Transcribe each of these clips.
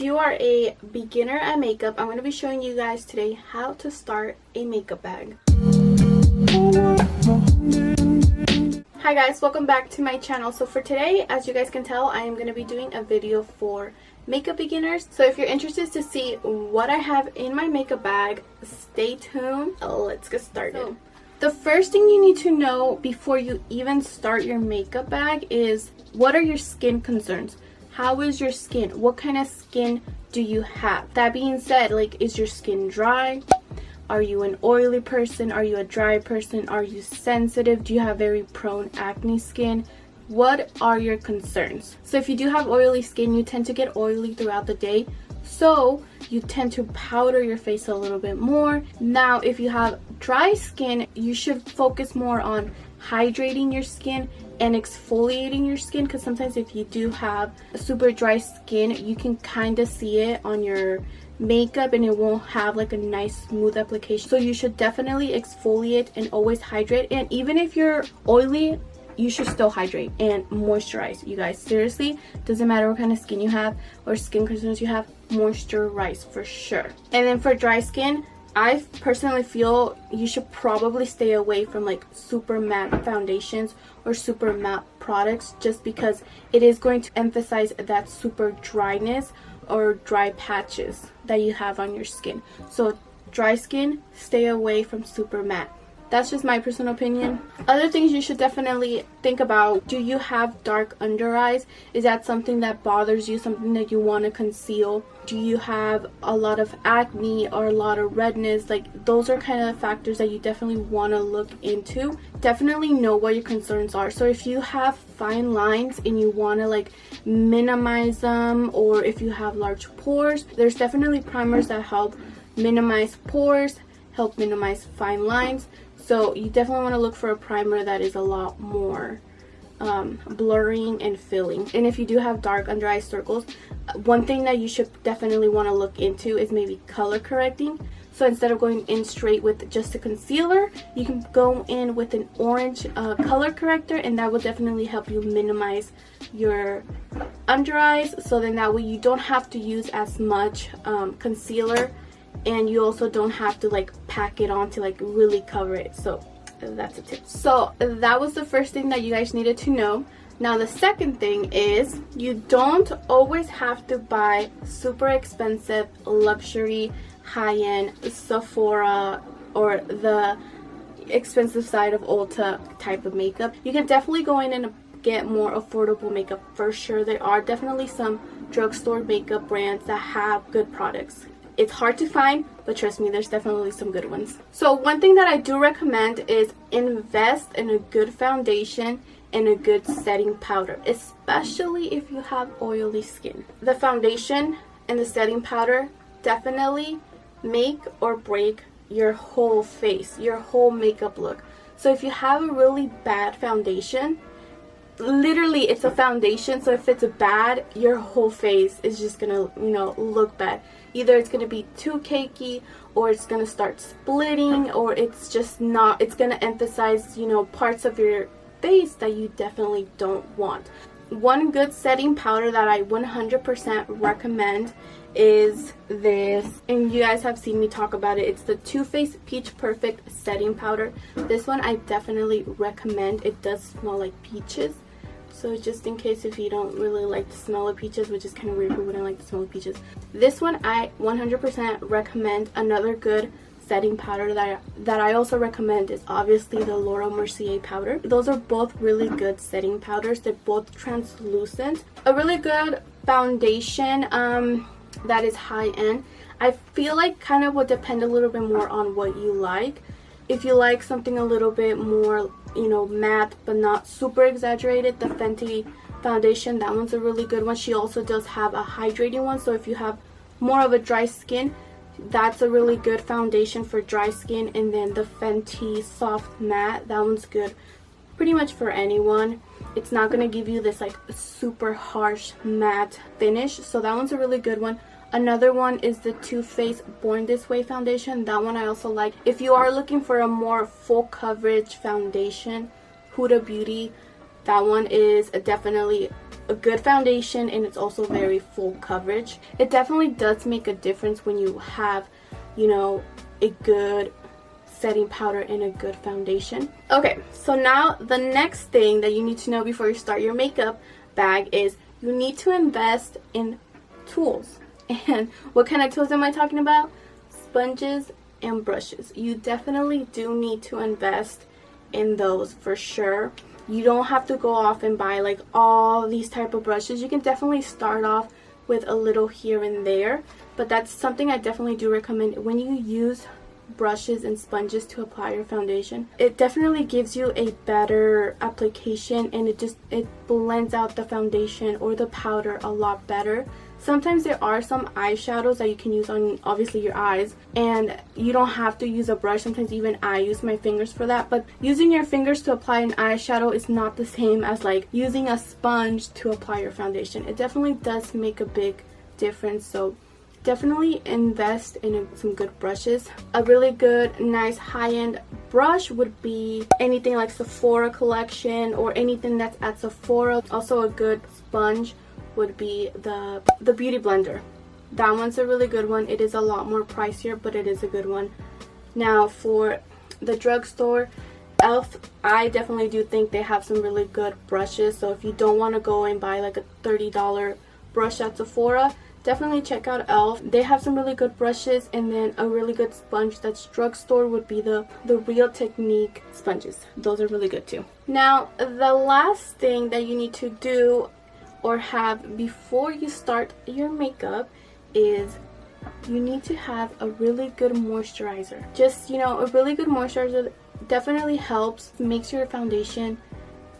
you are a beginner at makeup, I'm going to be showing you guys today how to start a makeup bag. Hi guys, welcome back to my channel. So for today, as you guys can tell, I am going to be doing a video for makeup beginners. So if you're interested to see what I have in my makeup bag, stay tuned. Let's get started. So, the first thing you need to know before you even start your makeup bag is, what are your skin concerns? How is your skin? What kind of skin do you have? That being said, like, is your skin dry? Are you an oily person? Are you a dry person? Are you sensitive? Do you have very prone acne skin? What are your concerns? So if you do have oily skin, you tend to get oily throughout the day, so you tend to powder your face a little bit more. Now if you have dry skin, you should focus more on hydrating your skin and exfoliating your skin, because sometimes if you do have a super dry skin, you can kind of see it on your makeup and it won't have like a nice smooth application. So you should definitely exfoliate and always hydrate. And even if you're oily, you should still hydrate and moisturize. You guys, seriously, doesn't matter what kind of skin you have or skin concerns you have, moisturize for sure. And then for dry skin, I personally feel you should probably stay away from like super matte foundations or super matte products, just because it is going to emphasize that super dryness or dry patches that you have on your skin. So dry skin, stay away from super matte. That's just my personal opinion. Other things you should definitely think about: do you have dark under eyes? Is that something that bothers you, something that you want to conceal? Do you have a lot of acne or a lot of redness? Like, those are kind of factors that you definitely want to look into. Definitely know what your concerns are. So if you have fine lines and you want to like minimize them, or if you have large pores, there's definitely primers that help minimize pores, help minimize fine lines. So you definitely want to look for a primer that is a lot more blurring and filling. And if you do have dark under eye circles, one thing that you should definitely want to look into is maybe color correcting. So instead of going in straight with just a concealer, you can go in with an orange color corrector, and that will definitely help you minimize your under eyes. So then that way you don't have to use as much concealer, and you also don't have to like pack it on to like really cover it. So that's a tip. So that was the first thing that you guys needed to know. Now the second thing is, you don't always have to buy super expensive luxury high-end Sephora or the expensive side of Ulta type of makeup. You can definitely go in and get more affordable makeup for sure. There are definitely some drugstore makeup brands that have good products. It's hard to find, but trust me, there's definitely some good ones. So one thing that I do recommend is invest in a good foundation and a good setting powder, especially if you have oily skin. The foundation and the setting powder definitely make or break your whole face, your whole makeup look. So if you have a really bad foundation, literally it's a foundation, so if it's bad, your whole face is just gonna, you know, look bad. Either it's gonna be too cakey, or it's gonna start splitting, or it's just not, it's gonna emphasize, you know, parts of your face that you definitely don't want. One good setting powder that I 100% recommend is this, and you guys have seen me talk about it. It's the Too Faced Peach Perfect setting powder. This one I definitely recommend. It does smell like peaches, so just in case if you don't really like the smell of peaches, which is kind of weird, who wouldn't like the smell of peaches, this one I 100% recommend. Another good setting powder that I also recommend is obviously the Laura Mercier powder. Those are both really good setting powders. They're both translucent. A really good foundation that is high-end, I feel like kind of would depend a little bit more on what you like. If you like something a little bit more, you know, matte but not super exaggerated, the Fenty foundation, that one's a really good one. She also does have a hydrating one, so if you have more of a dry skin, that's a really good foundation for dry skin. And then the Fenty Soft Matte, that one's good pretty much for anyone. It's not going to give you this like super harsh matte finish, so that one's a really good one. Another one is the Too Faced Born This Way foundation. That one I also like. If you are looking for a more full coverage foundation, Huda Beauty, that one is definitely a good foundation and it's also very full coverage. It definitely does make a difference when you have, you know, a good setting powder and a good foundation. Okay, so now the next thing that you need to know before you start your makeup bag is you need to invest in tools. And what kind of tools am I talking about? Sponges and brushes. You definitely do need to invest in those for sure. You don't have to go off and buy like all these type of brushes. You can definitely start off with a little here and there, but that's something I definitely do recommend. When you use brushes and sponges to apply your foundation, it definitely gives you a better application, and it blends out the foundation or the powder a lot better. Sometimes there are some eyeshadows that you can use on obviously your eyes, and you don't have to use a brush. Sometimes even I use my fingers for that, but using your fingers to apply an eyeshadow is not the same as like using a sponge to apply your foundation. It definitely does make a big difference, so definitely invest in some good brushes. A really good, nice high-end brush would be anything like Sephora collection or anything that's at Sephora. Also a good sponge would be the Beauty Blender. That one's a really good one. It is a lot more pricier, but it is a good one. Now for the drugstore, Elf, I definitely do think they have some really good brushes. So if you don't want to go and buy like a $30 brush at Sephora, definitely check out Elf. They have some really good brushes, and then a really good sponge that's drugstore would be the Real Technique sponges. Those are really good too. Now the last thing that you need to do or have before you start your makeup is you need to have a really good moisturizer. Just, you know, a really good moisturizer definitely helps, makes your foundation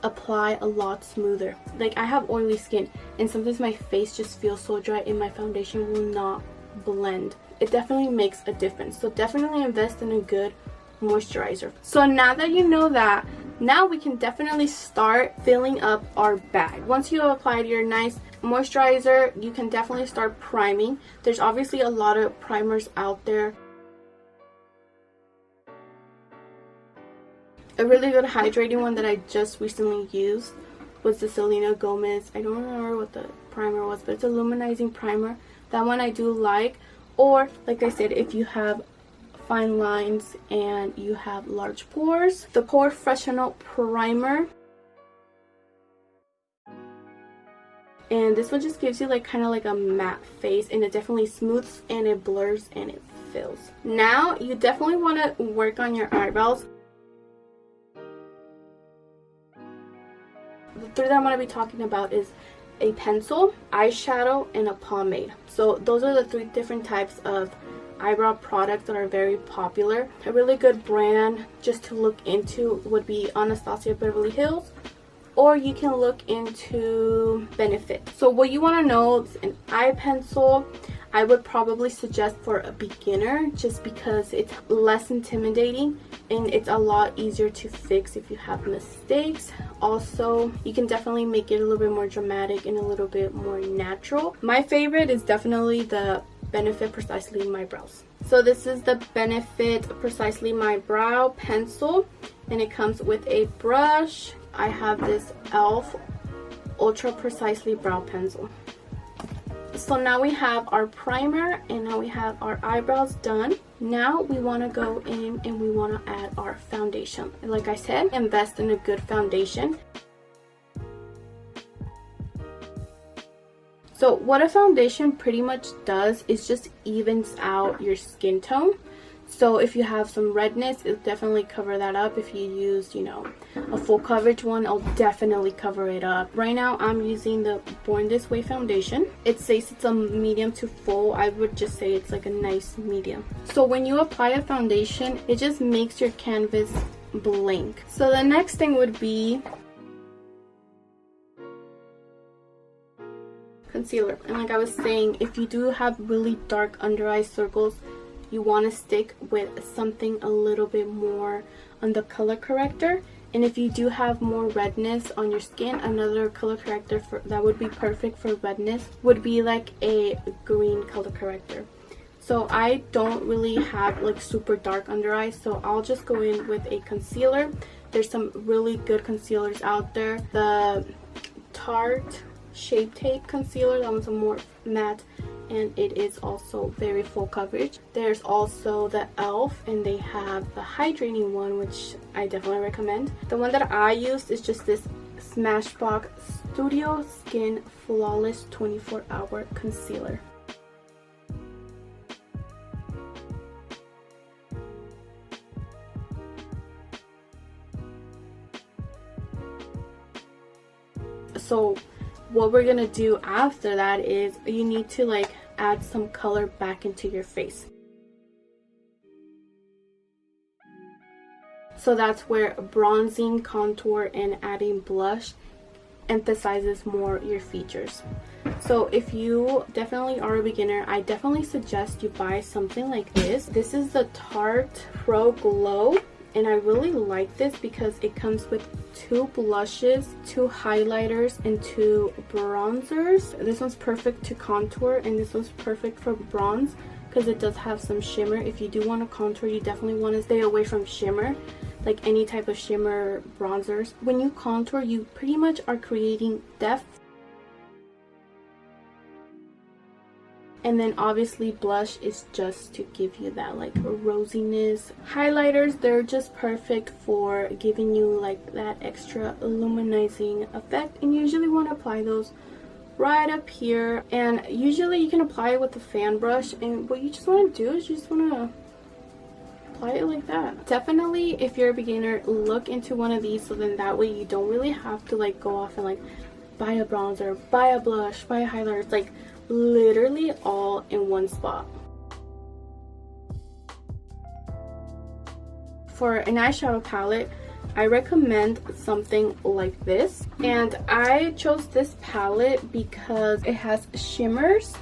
apply a lot smoother. Like, I have oily skin and sometimes my face just feels so dry and my foundation will not blend. It definitely makes a difference, so definitely invest in a good moisturizer. So now that you know that, now we can definitely start filling up our bag. Once you have applied your nice moisturizer, you can definitely start priming. There's obviously a lot of primers out there. A really good hydrating one that I just recently used was the Selena Gomez. I don't remember what the primer was, but it's a luminizing primer. That one I do like. Or, like I said, if you have fine lines and you have large pores, the Pore Freshener Primer. And this one just gives you like kind of like a matte face, and it definitely smooths and it blurs and it fills. Now you definitely want to work on your eyebrows. The three that I'm going to be talking about is a pencil, eyeshadow, and a pomade. So those are the three different types of eyebrow products that are very popular. A really good brand just to look into would be Anastasia Beverly Hills, or you can look into Benefit. So what you want to know is an eye pencil. I would probably suggest for a beginner just because it's less intimidating and it's a lot easier to fix if you have mistakes. Also, you can definitely make it a little bit more dramatic and a little bit more natural. My favorite is definitely the Benefit Precisely My Brows. So this is the Benefit Precisely My Brow pencil, and it comes with a brush. I have this e.l.f. Ultra Precisely Brow Pencil. So now we have our primer and now we have our eyebrows done. Now we want to go in and we want to add our foundation. And like I said, invest in a good foundation. So what a foundation pretty much does is just evens out your skin tone. So if you have some redness, it'll definitely cover that up. If you use, you know, a full coverage one, it'll definitely cover it up. Right now, I'm using the Born This Way foundation. It says it's a medium to full. I would just say it's like a nice medium. So when you apply a foundation, it just makes your canvas blank. So the next thing would be concealer. And like I was saying, if you do have really dark under eye circles, you want to stick with something a little bit more on the color corrector. And if you do have more redness on your skin, another color corrector that would be perfect for redness would be like a green color corrector. So I don't really have like super dark under eyes, so I'll just go in with a concealer. There's some really good concealers out there. The Tarte Shape Tape concealer. That one's a more matte, and it is also very full coverage. There's also the e.l.f. and they have the hydrating one, which I definitely recommend. The one that I used is just this Smashbox Studio Skin Flawless 24-Hour Concealer. So what we're gonna do after that is you need to like add some color back into your face. So that's where bronzing, contour, and adding blush emphasizes more your features. So if you definitely are a beginner, I definitely suggest you buy something like this. This is the Tarte Pro Glow, and I really like this because it comes with 2 blushes, 2 highlighters, and 2 bronzers. This one's perfect to contour, and this one's perfect for bronze because it does have some shimmer. If you do want to contour, you definitely want to stay away from shimmer, like any type of shimmer bronzers. When you contour, you pretty much are creating depth. And then obviously blush is just to give you that like rosiness. Highlighters, they're just perfect for giving you like that extra luminizing effect, and you usually want to apply those right up here. And usually you can apply it with a fan brush, and what you just want to do is you just want to apply it like that. Definitely, if you're a beginner, look into one of these, so then that way you don't really have to like go off and like buy a bronzer, buy a blush, buy a highlighter. It's like literally all in one spot. For an eyeshadow palette, I recommend something like this, and I chose this palette because it has shimmers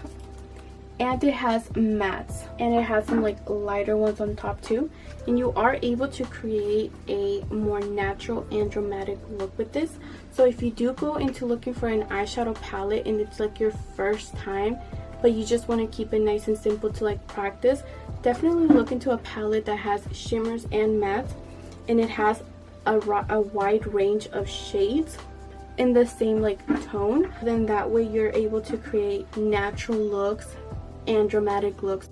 and it has mattes, and it has some like lighter ones on top too, and you are able to create a more natural and dramatic look with this. So if you do go into looking for an eyeshadow palette and it's like your first time, but you just want to keep it nice and simple to like practice, definitely look into a palette that has shimmers and mattes, and it has a wide range of shades in the same like tone. Then that way you're able to create natural looks and dramatic looks.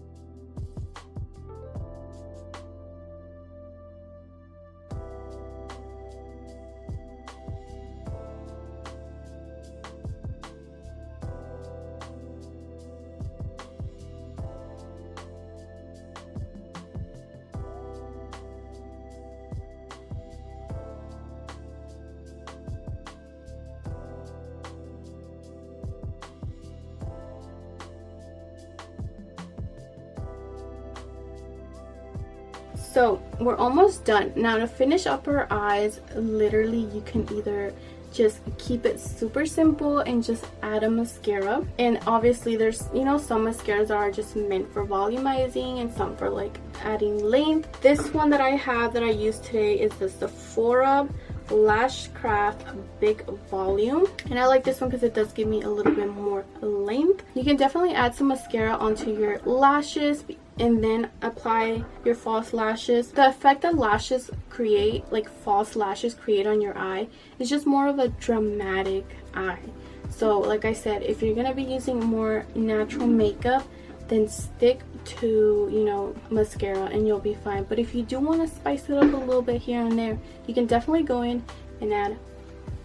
So we're almost done. Now to finish up our eyes, literally you can either just keep it super simple and just add a mascara. And obviously there's, you know, some mascaras are just meant for volumizing and some for like adding length. This one that I have that I use today is the Sephora Lash Craft Big Volume, and I like this one because it does give me a little bit more length. You can definitely add some mascara onto your lashes and then apply your false lashes. The effect that lashes create, like false lashes create on your eye, is just more of a dramatic eye. So like I said, if you're gonna be using more natural makeup, then stick to, you know, mascara and you'll be fine. But if you do want to spice it up a little bit here and there, you can definitely go in and add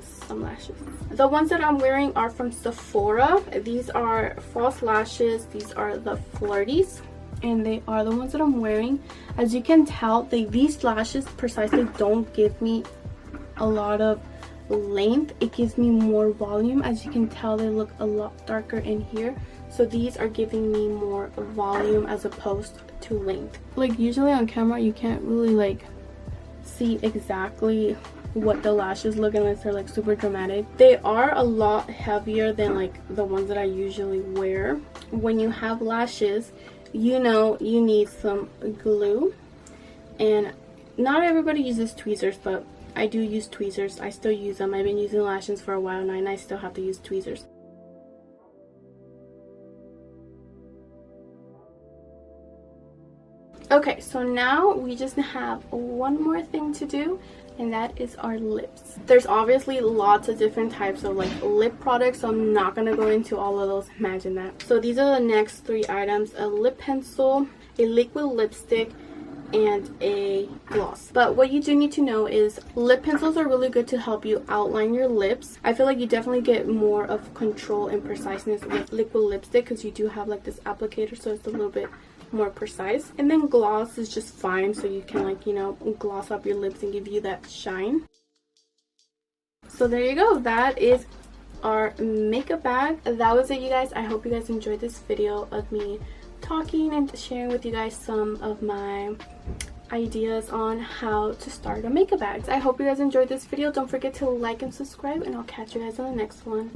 some lashes. The ones that I'm wearing are from Sephora. These are false lashes. These are the Flirties, and they are the ones that I'm wearing. As you can tell, these lashes precisely don't give me a lot of length. It gives me more volume. As you can tell, they look a lot darker in here. So these are giving me more volume as opposed to length. Like usually on camera you can't really like see exactly what the lashes look unless they're like super dramatic. They are a lot heavier than like the ones that I usually wear. When you have lashes, you know you need some glue, and not everybody uses tweezers, but I do use tweezers. I still use them. I've been using lashes for a while now and I still have to use tweezers. Okay, so now we just have one more thing to do, and that is our lips. There's obviously lots of different types of like lip products, so I'm not gonna go into all of those. Imagine that. So these are the next 3 items: a lip pencil, a liquid lipstick, and a gloss. But what you do need to know is lip pencils are really good to help you outline your lips. I feel like you definitely get more of control and preciseness with liquid lipstick because you do have like this applicator, so it's a little bit more precise. And then gloss is just fine, so you can like, you know, gloss up your lips and give you that shine. So there you go, that is our makeup bag. That was it, you guys. I hope you guys enjoyed this video of me talking and sharing with you guys some of my ideas on how to start a makeup bag. I hope you guys enjoyed this video. Don't forget to like and subscribe, and I'll catch you guys on the next one.